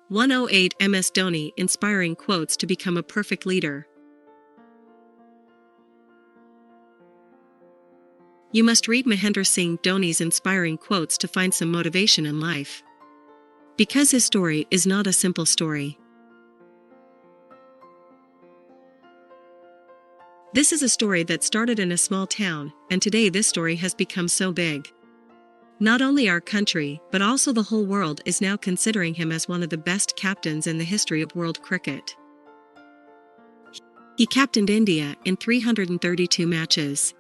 108 MS Dhoni inspiring quotes to become a perfect leader. You must read Mahendra Singh Dhoni's inspiring quotes to find some motivation in life. Because his story is not a simple story. This is a story that started in a small town, and today this story has become so big. Not only our country, but also the whole world is now considering him as one of the best captains in the history of world cricket. He captained India in 332 matches.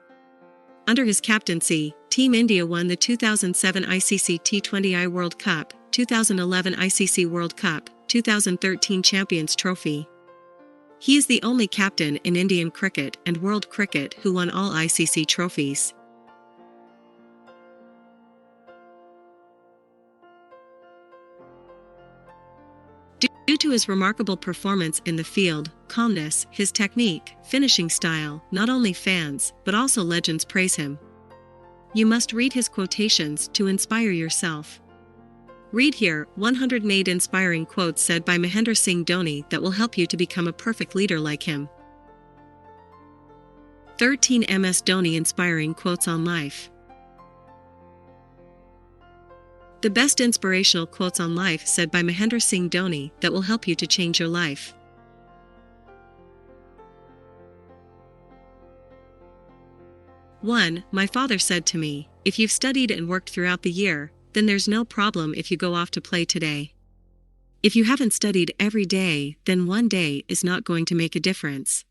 Under his captaincy, Team India won the 2007 ICC T20I World Cup, 2011 ICC World Cup, 2013 Champions Trophy. He is the only captain in Indian cricket and world cricket who won all ICC trophies. Due to his remarkable performance in the field, calmness, his technique, finishing style, not only fans, but also legends praise him. You must read his quotations to inspire yourself. Read here 108 inspiring quotes said by Mahendra Singh Dhoni that will help you to become a perfect leader like him. 13 MS Dhoni inspiring quotes on life. The best inspirational quotes on life said by Mahendra Singh Dhoni that will help you to change your life. One, my father said to me, if you've studied and worked throughout the year, then there's no problem if you go off to play today. If you haven't studied every day, then one day is not going to make a difference.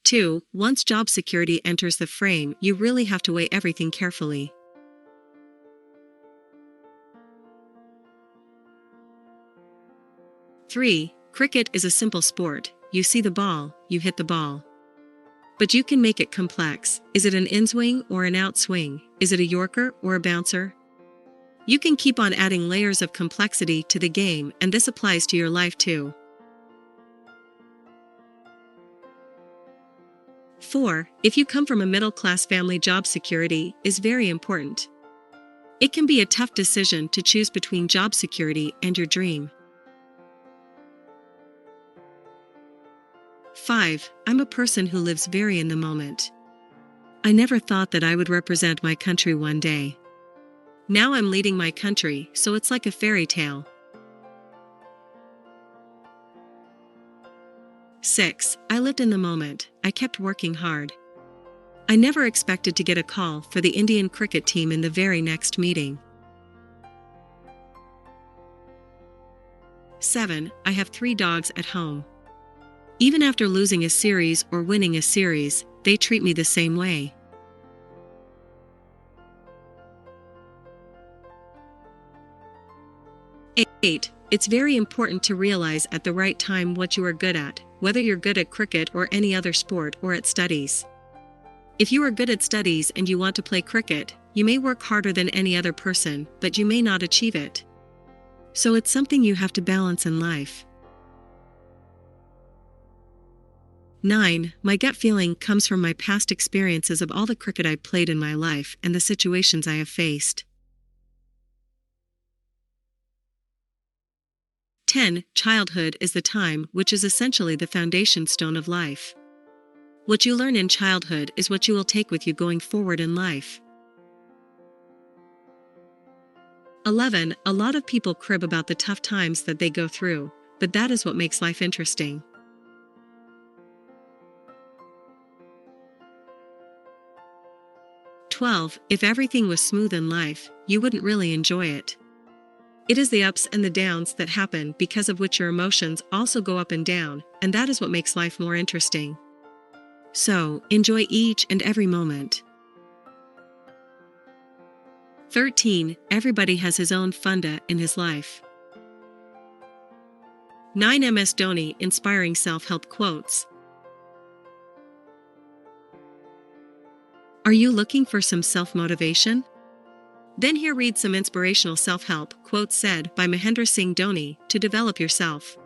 2. Once job security enters the frame, you really have to weigh everything carefully. 3. Cricket is a simple sport. You see the ball, you hit the ball. But you can make it complex. Is it an in-swing or an out-swing? Is it a yorker or a bouncer? You can keep on adding layers of complexity to the game, and this applies to your life too. 4. If you come from a middle-class family, job security is very important. It can be a tough decision to choose between job security and your dream. 5. I'm a person who lives very in the moment. I never thought that I would represent my country one day. Now I'm leading my country, so it's like a fairy tale. 6. I lived in the moment. I kept working hard. I never expected to get a call for the Indian cricket team in the very next meeting. 7. I have 3 dogs at home. Even after losing a series or winning a series, they treat me the same way. 8. It's very important to realize at the right time what you are good at, whether you're good at cricket or any other sport or at studies. If you are good at studies and you want to play cricket, you may work harder than any other person, but you may not achieve it. So it's something you have to balance in life. 9. My gut feeling comes from my past experiences of all the cricket I've played in my life and the situations I have faced. 10. Childhood is the time which is essentially the foundation stone of life. What you learn in childhood is what you will take with you going forward in life. 11. A lot of people crib about the tough times that they go through, but that is what makes life interesting. 12. If everything was smooth in life, you wouldn't really enjoy it. It is the ups and the downs that happen because of which your emotions also go up and down, and that is what makes life more interesting. So, enjoy each and every moment. 13. Everybody has his own funda in his life. 9. MS Dhoni inspiring self-help quotes. Are you looking for some self-motivation? Then here read some inspirational self-help quotes said by Mahendra Singh Dhoni to develop yourself.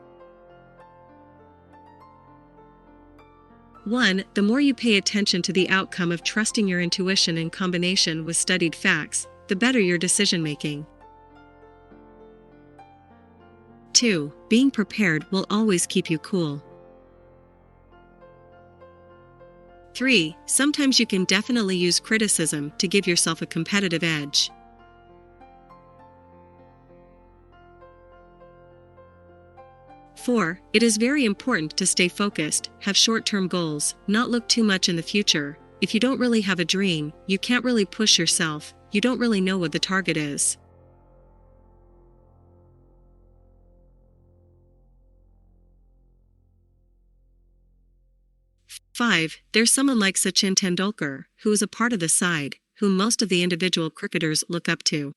1. The more you pay attention to the outcome of trusting your intuition in combination with studied facts, the better your decision-making. 2. Being prepared will always keep you cool. 3. Sometimes you can definitely use criticism to give yourself a competitive edge. 4. It is very important to stay focused, have short-term goals, not look too much in the future. If you don't really have a dream, you can't really push yourself, you don't really know what the target is. 5. There's someone like Sachin Tendulkar, who is a part of the side, whom most of the individual cricketers look up to.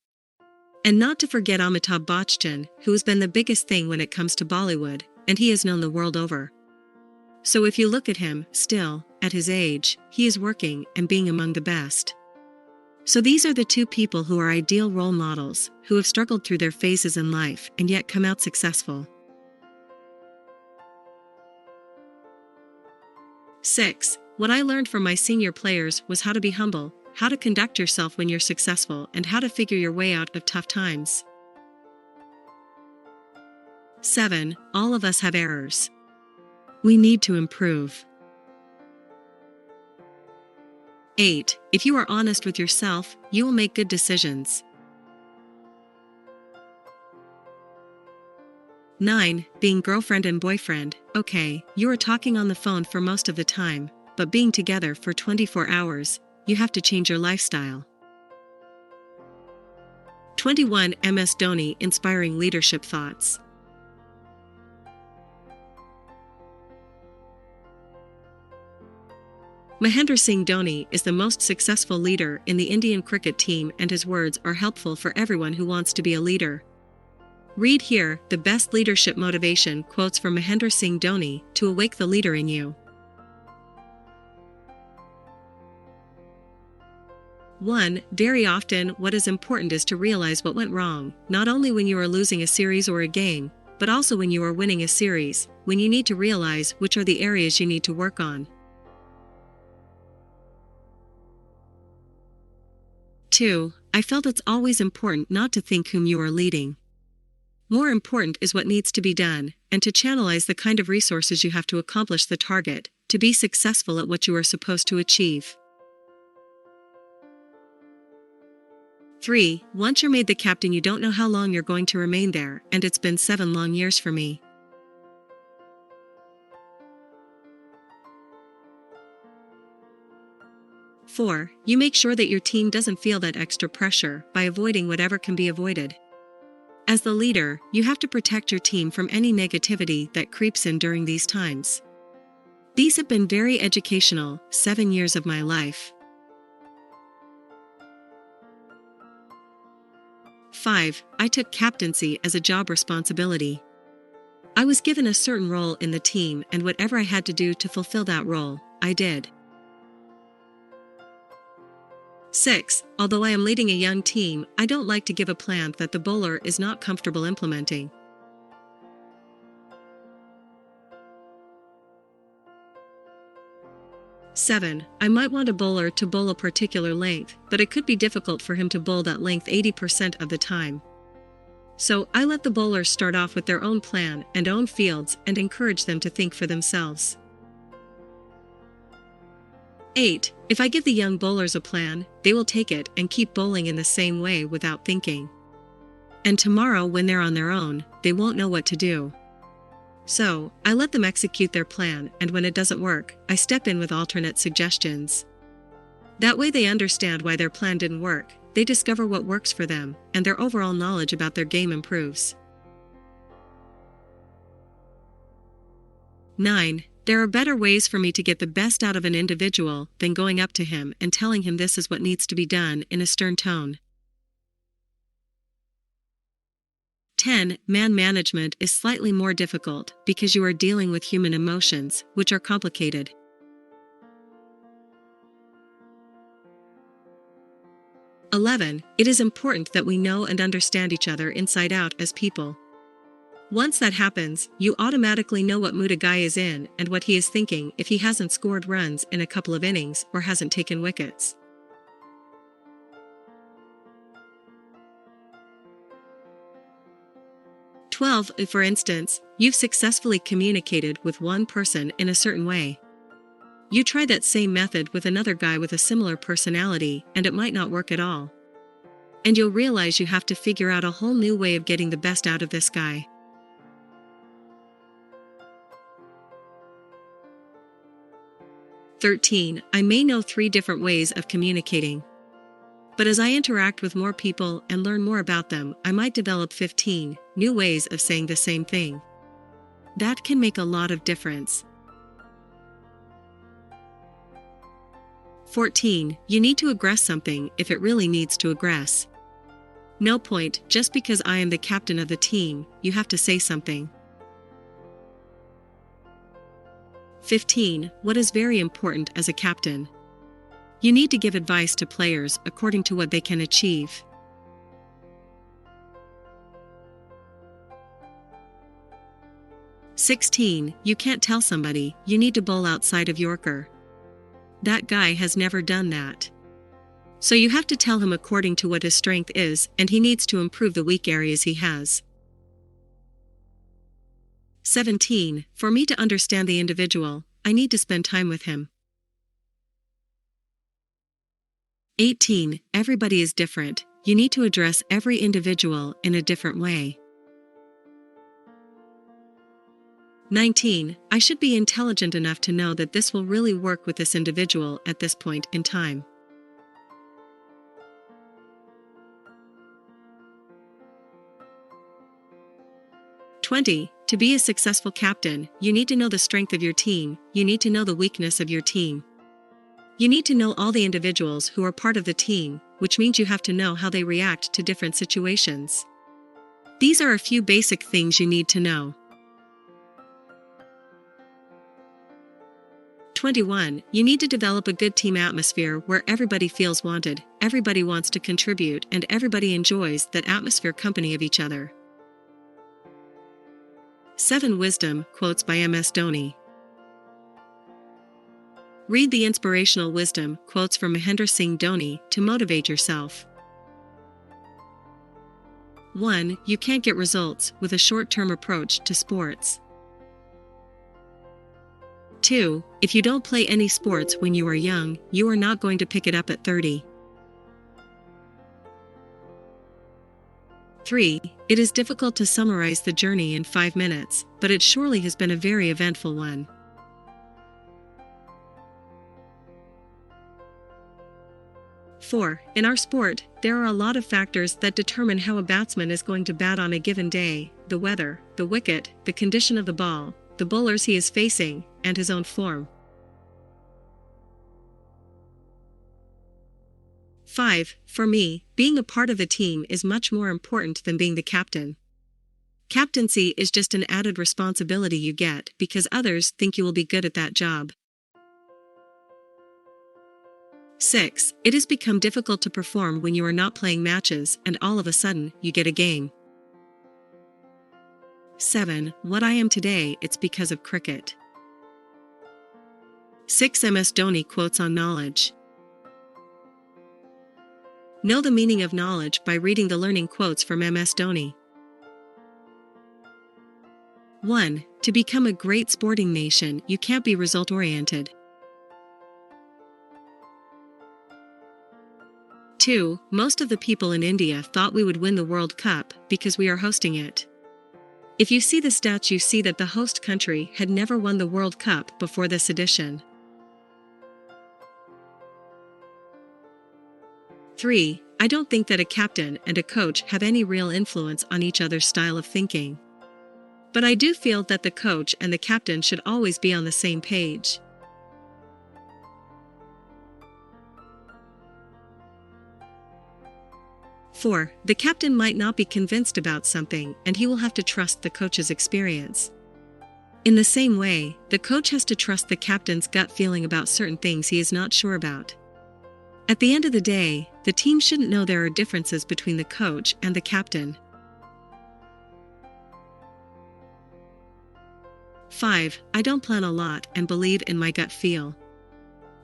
And not to forget Amitabh Bachchan, who has been the biggest thing when it comes to Bollywood, and he is known the world over. So if you look at him, still, at his age, he is working and being among the best. So these are the 2 people who are ideal role models, who have struggled through their phases in life and yet come out successful. 6. What I learned from my senior players was how to be humble, how to conduct yourself when you're successful, and how to figure your way out of tough times. 7. All of us have errors. We need to improve. 8. If you are honest with yourself, you will make good decisions. 9. Being girlfriend and boyfriend. Okay, you are talking on the phone for most of the time, but being together for 24 hours, you have to change your lifestyle. 21. MS Dhoni inspiring leadership thoughts. Mahendra Singh Dhoni is the most successful leader in the Indian cricket team, and his words are helpful for everyone who wants to be a leader. Read here the best leadership motivation quotes from Mahendra Singh Dhoni to awake the leader in you. 1. Very often, what is important is to realize what went wrong, not only when you are losing a series or a game, but also when you are winning a series, when you need to realize which are the areas you need to work on. 2. I felt it's always important not to think whom you are leading. More important is what needs to be done, and to channelize the kind of resources you have to accomplish the target, to be successful at what you are supposed to achieve. 3. Once you're made the captain, you don't know how long you're going to remain there, and it's been 7 long years for me. 4. You make sure that your team doesn't feel that extra pressure by avoiding whatever can be avoided. As the leader, you have to protect your team from any negativity that creeps in during these times. These have been very educational 7 years of my life. 5. I took captaincy as a job responsibility. I was given a certain role in the team, and whatever I had to do to fulfill that role, I did. 6. Although I am leading a young team, I don't like to give a plan that the bowler is not comfortable implementing. 7. I might want a bowler to bowl a particular length, but it could be difficult for him to bowl that length 80% of the time. So, I let the bowlers start off with their own plan and own fields and encourage them to think for themselves. 8. If I give the young bowlers a plan, they will take it and keep bowling in the same way without thinking. And tomorrow, when they're on their own, they won't know what to do. So, I let them execute their plan, and when it doesn't work, I step in with alternate suggestions. That way they understand why their plan didn't work, they discover what works for them, and their overall knowledge about their game improves. 9. There are better ways for me to get the best out of an individual than going up to him and telling him this is what needs to be done in a stern tone. 10. Man management is slightly more difficult because you are dealing with human emotions, which are complicated. 11. It is important that we know and understand each other inside out as people. Once that happens, you automatically know what mood a guy is in and what he is thinking if he hasn't scored runs in a couple of innings or hasn't taken wickets. 12. If, for instance, you've successfully communicated with one person in a certain way. You try that same method with another guy with a similar personality, and it might not work at all. And you'll realize you have to figure out a whole new way of getting the best out of this guy. I may know 3 different ways of communicating. But as I interact with more people and learn more about them, I might develop 15 new ways of saying the same thing. That can make a lot of difference. 14. You need to aggress something if it really needs to aggress. No point, just because I am the captain of the team, you have to say something. 15. What is very important as a captain? You need to give advice to players according to what they can achieve. 16. You can't tell somebody you need to bowl outside of Yorker. That guy has never done that. So you have to tell him according to what his strength is, and he needs to improve the weak areas he has. 17. For me to understand the individual, I need to spend time with him. 18. Everybody is different. You need to address every individual in a different way. 19. I should be intelligent enough to know that this will really work with this individual at this point in time. 20. To be a successful captain, you need to know the strength of your team, you need to know the weakness of your team. You need to know all the individuals who are part of the team, which means you have to know how they react to different situations. These are a few basic things you need to know. 21. You need to develop a good team atmosphere where everybody feels wanted, everybody wants to contribute, and everybody enjoys that atmosphere company of each other. 7. Wisdom quotes by MS Dhoni. Read the inspirational wisdom quotes from Mahendra Singh Dhoni to motivate yourself. 1. You can't get results with a short-term approach to sports. 2. If you don't play any sports when you are young, you are not going to pick it up at 30. 3. It is difficult to summarize the journey in 5 minutes, but it surely has been a very eventful one. 4. In our sport, there are a lot of factors that determine how a batsman is going to bat on a given day: the weather, the wicket, the condition of the ball, the bowlers he is facing, and his own form. 5. For me, being a part of the team is much more important than being the captain. Captaincy is just an added responsibility you get because others think you will be good at that job. 6. It has become difficult to perform when you are not playing matches and all of a sudden you get a game. 7. What I am today, it's because of cricket. 6. MS Dhoni quotes on knowledge. Know the meaning of knowledge by reading the learning quotes from MS Dhoni. 1. To become a great sporting nation, you can't be result-oriented. 2. Most of the people in India thought we would win the World Cup because we are hosting it. If you see the stats, you see that the host country had never won the World Cup before this edition. 3. I don't think that a captain and a coach have any real influence on each other's style of thinking. But I do feel that the coach and the captain should always be on the same page. 4. The captain might not be convinced about something, and he will have to trust the coach's experience. In the same way, the coach has to trust the captain's gut feeling about certain things he is not sure about. At the end of the day, the team shouldn't know there are differences between the coach and the captain. 5. I don't plan a lot and believe in my gut feel.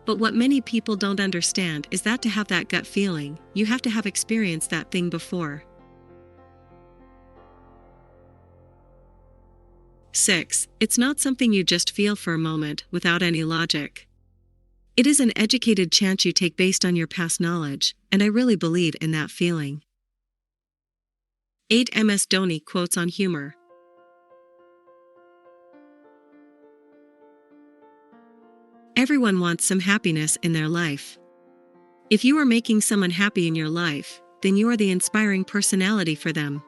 But what many people don't understand is that to have that gut feeling, you have to have experienced that thing before. 6. It's not something you just feel for a moment without any logic. It is an educated chance you take based on your past knowledge, and I really believe in that feeling. 8. MS Dhoni quotes on humor. Everyone wants some happiness in their life. If you are making someone happy in your life, then you are the inspiring personality for them.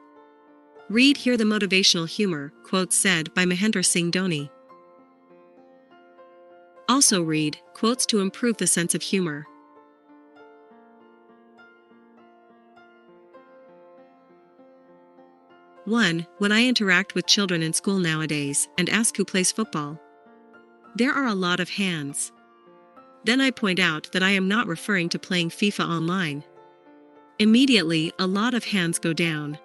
Read here the motivational humor quotes said by Mahendra Singh Dhoni. Also read quotes to improve the sense of humor. One, when I interact with children in school nowadays and ask who plays football, there are a lot of hands. Then I point out that I am not referring to playing FIFA online. Immediately, a lot of hands go down.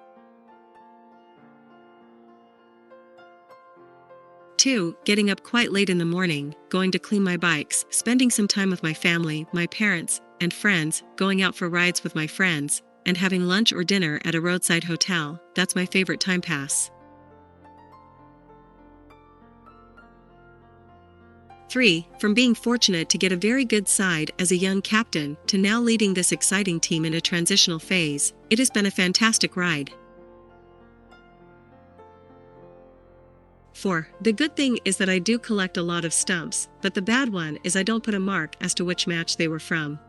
2. Getting up quite late in the morning, going to clean my bikes, spending some time with my family, my parents, and friends, going out for rides with my friends, and having lunch or dinner at a roadside hotel. That's my favorite time pass. 3. From being fortunate to get a very good side as a young captain to now leading this exciting team in a transitional phase, it has been a fantastic ride. 4. The good thing is that I do collect a lot of stumps, but the bad one is I don't put a mark as to which match they were from.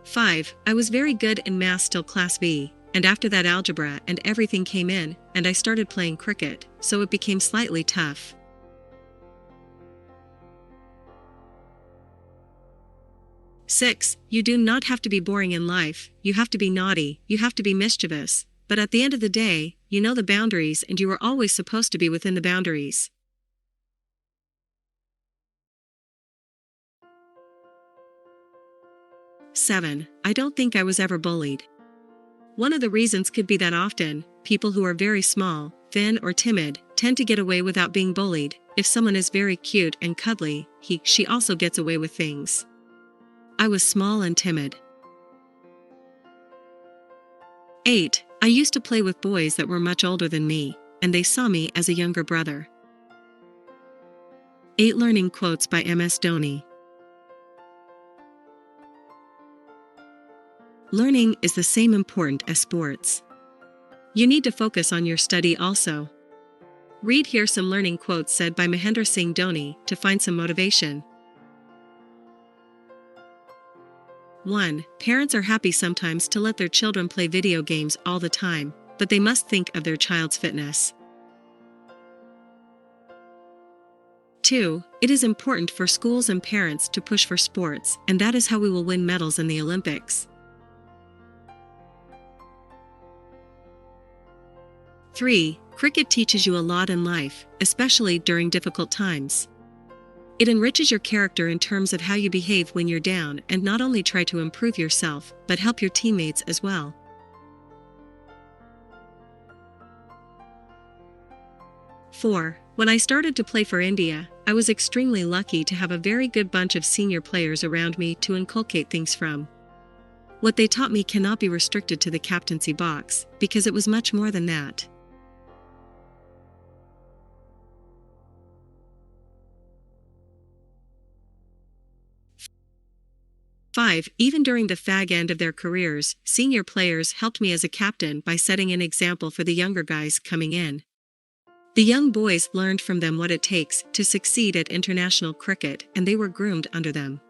5. I was very good in maths till class B, and after that algebra and everything came in, and I started playing cricket, so it became slightly tough. 6. You do not have to be boring in life, you have to be naughty, you have to be mischievous, but at the end of the day, you know the boundaries and you are always supposed to be within the boundaries. 7. I don't think I was ever bullied. One of the reasons could be that often, people who are very small, thin or timid, tend to get away without being bullied. If someone is very cute and cuddly, she also gets away with things. I was small and timid. 8. I used to play with boys that were much older than me, and they saw me as a younger brother. 8 Learning quotes by MS Dhoni. Learning is the same important as sports. You need to focus on your study also. Read here some learning quotes said by Mahendra Singh Dhoni to find some motivation. 1. Parents are happy sometimes to let their children play video games all the time, but they must think of their child's fitness. 2. It is important for schools and parents to push for sports, and that is how we will win medals in the Olympics. 3. Cricket teaches you a lot in life, especially during difficult times. It enriches your character in terms of how you behave when you're down and not only try to improve yourself, but help your teammates as well. 4. When I started to play for India, I was extremely lucky to have a very good bunch of senior players around me to inculcate things from. What they taught me cannot be restricted to the captaincy box, because it was much more than that. 5. Even during the fag end of their careers, senior players helped me as a captain by setting an example for the younger guys coming in. The young boys learned from them what it takes to succeed at international cricket, and they were groomed under them.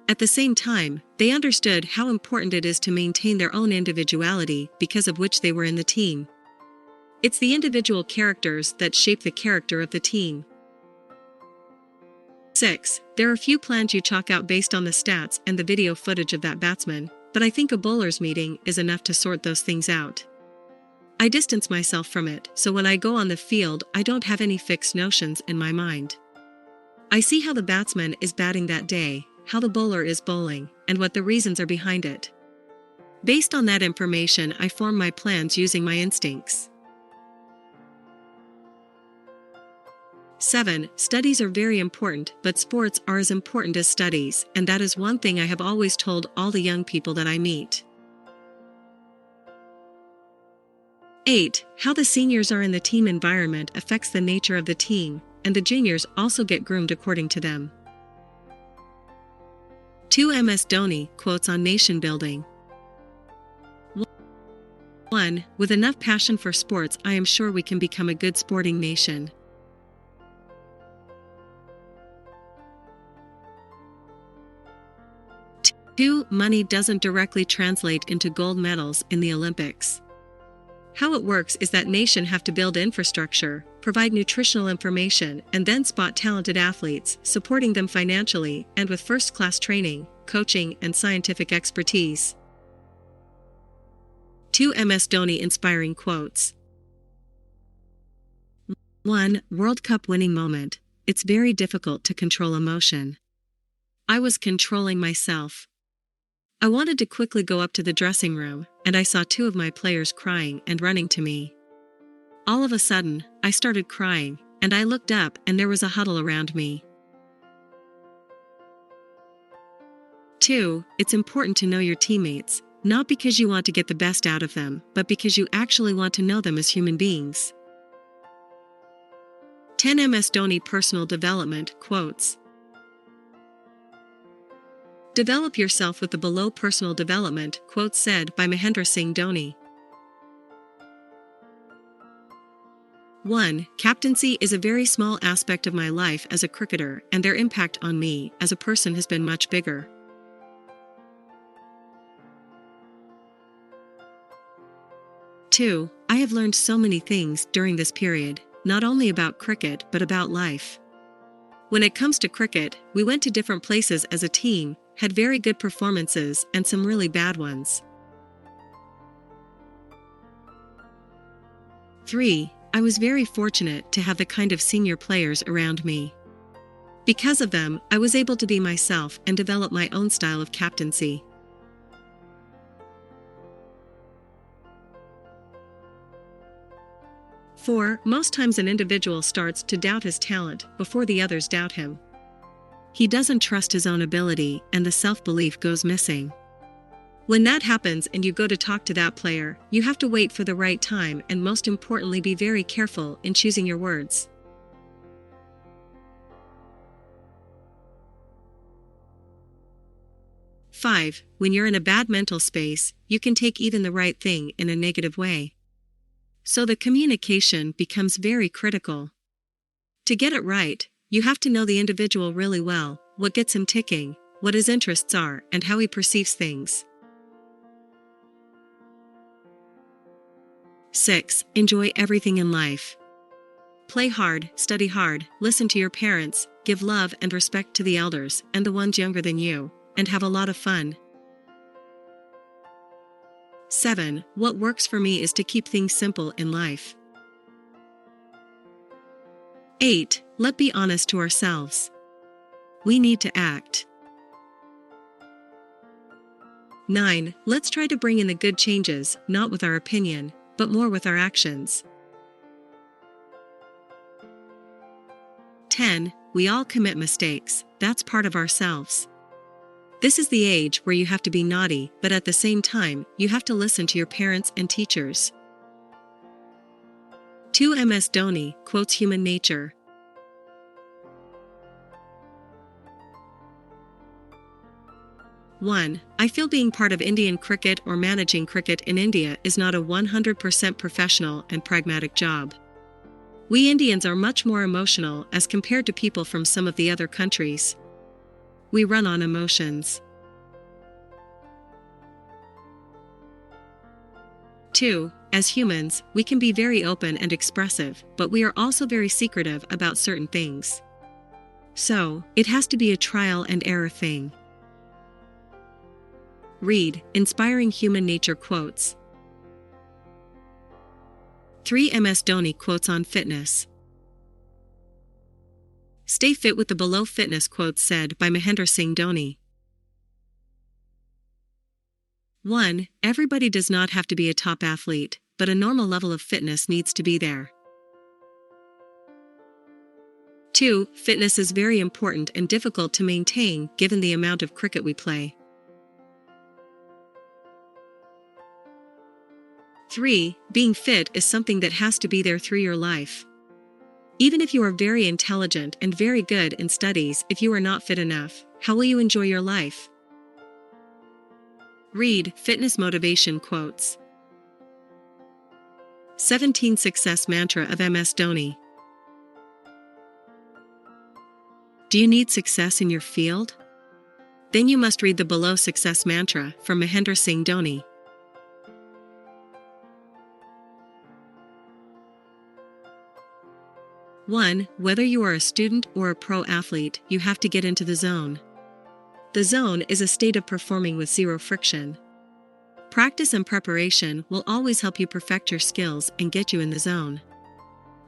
At the same time, they understood how important it is to maintain their own individuality, because of which they were in the team. It's the individual characters that shape the character of the team. 6. There are few plans you chalk out based on the stats and the video footage of that batsman, but I think a bowler's meeting is enough to sort those things out. I distance myself from it, so when I go on the field I don't have any fixed notions in my mind. I see how the batsman is batting that day, how the bowler is bowling, and what the reasons are behind it. Based on that information I form my plans using my instincts. 7. Studies are very important, but sports are as important as studies, and that is one thing I have always told all the young people that I meet. 8. How the seniors are in the team environment affects the nature of the team, and the juniors also get groomed according to them. 2. MS Dhoni quotes on nation building. 1. With enough passion for sports, I am sure we can become a good sporting nation. 2. Money doesn't directly translate into gold medals in the Olympics. How it works is that nations have to build infrastructure, provide nutritional information, and then spot talented athletes, supporting them financially and with first-class training, coaching, and scientific expertise. 2. MS Dhoni inspiring quotes. 1. World Cup winning moment. It's very difficult to control emotion. I was controlling myself. I wanted to quickly go up to the dressing room, and I saw 2 of my players crying and running to me. All of a sudden, I started crying, and I looked up and there was a huddle around me. 2. It's important to know your teammates, not because you want to get the best out of them, but because you actually want to know them as human beings. 10. MS Dhoni personal development quotes. Develop yourself with the below personal development quotes said by Mahendra Singh Dhoni. 1. Captaincy is a very small aspect of my life as a cricketer, and their impact on me as a person has been much bigger. 2. I have learned so many things during this period, not only about cricket but about life. When it comes to cricket, we went to different places as a team, had very good performances and some really bad ones. 3. I was very fortunate to have the kind of senior players around me. Because of them, I was able to be myself and develop my own style of captaincy. 4. Most times an individual starts to doubt his talent before the others doubt him. He doesn't trust his own ability and the self-belief goes missing. When that happens and you go to talk to that player, you have to wait for the right time and most importantly be very careful in choosing your words. 5. When you're in a bad mental space, you can take even the right thing in a negative way. So the communication becomes very critical. To get it right, you have to know the individual really well, what gets him ticking, what his interests are, and how he perceives things. 6. Enjoy everything in life. Play hard, study hard, listen to your parents, give love and respect to the elders and the ones younger than you, and have a lot of fun. 7. What works for me is to keep things simple in life. 8. Let's be honest to ourselves. We need to act. 9. Let's try to bring in the good changes, not with our opinion, but more with our actions. 10. We all commit mistakes, that's part of ourselves. This is the age where you have to be naughty, but at the same time, you have to listen to your parents and teachers. 2. MS Dhoni quotes human nature. 1. I feel being part of Indian cricket or managing cricket in India is not a 100% professional and pragmatic job. We Indians are much more emotional as compared to people from some of the other countries. We run on emotions. 2. As humans, we can be very open and expressive, but we are also very secretive about certain things. So, it has to be a trial and error thing. Read Inspiring Human Nature quotes. 3. MS Dhoni quotes on fitness. Stay fit with the below fitness quotes said by Mahendra Singh Dhoni. 1. Everybody does not have to be a top athlete, but a normal level of fitness needs to be there. 2. Fitness is very important and difficult to maintain given the amount of cricket we play. 3. Being fit is something that has to be there through your life. Even if you are very intelligent and very good in studies, if you are not fit enough, how will you enjoy your life? Read fitness motivation quotes. 17 Success Mantra of MS Dhoni. Do you need success in your field? Then you must read the below Success Mantra from Mahendra Singh Dhoni. 1. Whether you are a student or a pro athlete, you have to get into the zone. The zone is a state of performing with zero friction. Practice and preparation will always help you perfect your skills and get you in the zone.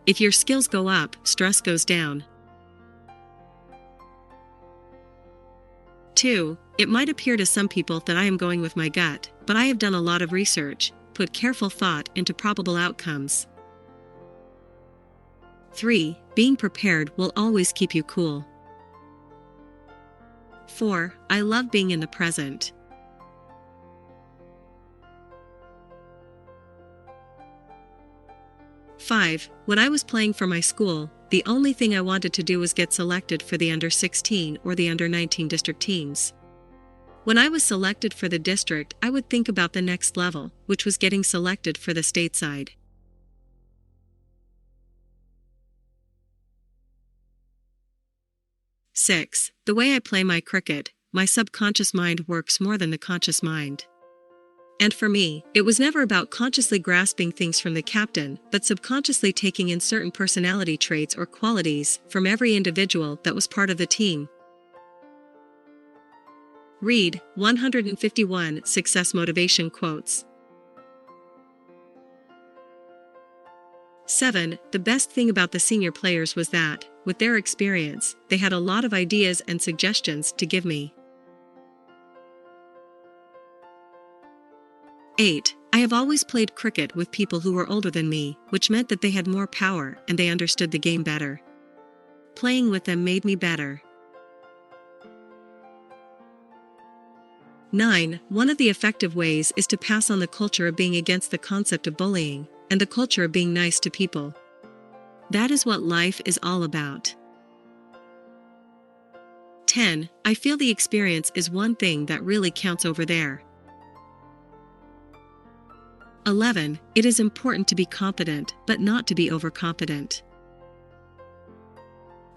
If your skills go up, stress goes down. 2. It might appear to some people that I am going with my gut, but I have done a lot of research, put careful thought into probable outcomes. 3. Being prepared will always keep you cool. 4. I love being in the present. 5. When I was playing for my school, the only thing I wanted to do was get selected for the under 16 or the under 19 district teams. When I was selected for the district, I would think about the next level, which was getting selected for the stateside. 6. The way I play my cricket, my subconscious mind works more than the conscious mind. And for me, it was never about consciously grasping things from the captain, but subconsciously taking in certain personality traits or qualities from every individual that was part of the team. Read 151 Success Motivation Quotes. 7. The best thing about the senior players was that, with their experience, they had a lot of ideas and suggestions to give me. 8. I have always played cricket with people who were older than me, which meant that they had more power and they understood the game better. Playing with them made me better. 9. One of the effective ways is to pass on the culture of being against the concept of bullying, and the culture of being nice to people. That is what life is all about. 10. I feel the experience is one thing that really counts over there. 11. It is important to be confident, but not to be overconfident.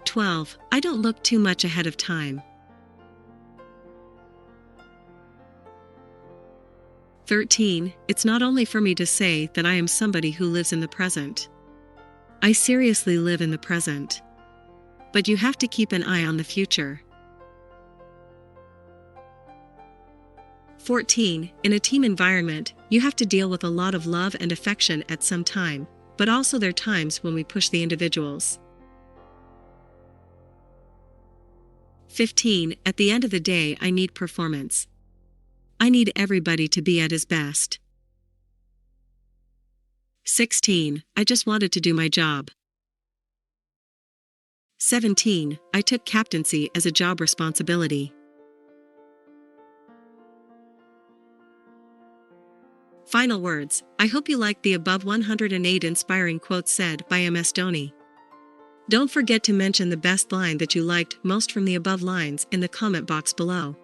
12. I don't look too much ahead of time. 13. It's not only for me to say that I am somebody who lives in the present. I seriously live in the present. But you have to keep an eye on the future. 14. In a team environment, you have to deal with a lot of love and affection at some time, but also there are times when we push the individuals. 15. At the end of the day, I need performance. I need everybody to be at his best. 16. I just wanted to do my job. 17. I took captaincy as a job responsibility. Final words. I hope you liked the above 108 inspiring quotes said by MS Dhoni. Don't forget to mention the best line that you liked most from the above lines in the comment box below.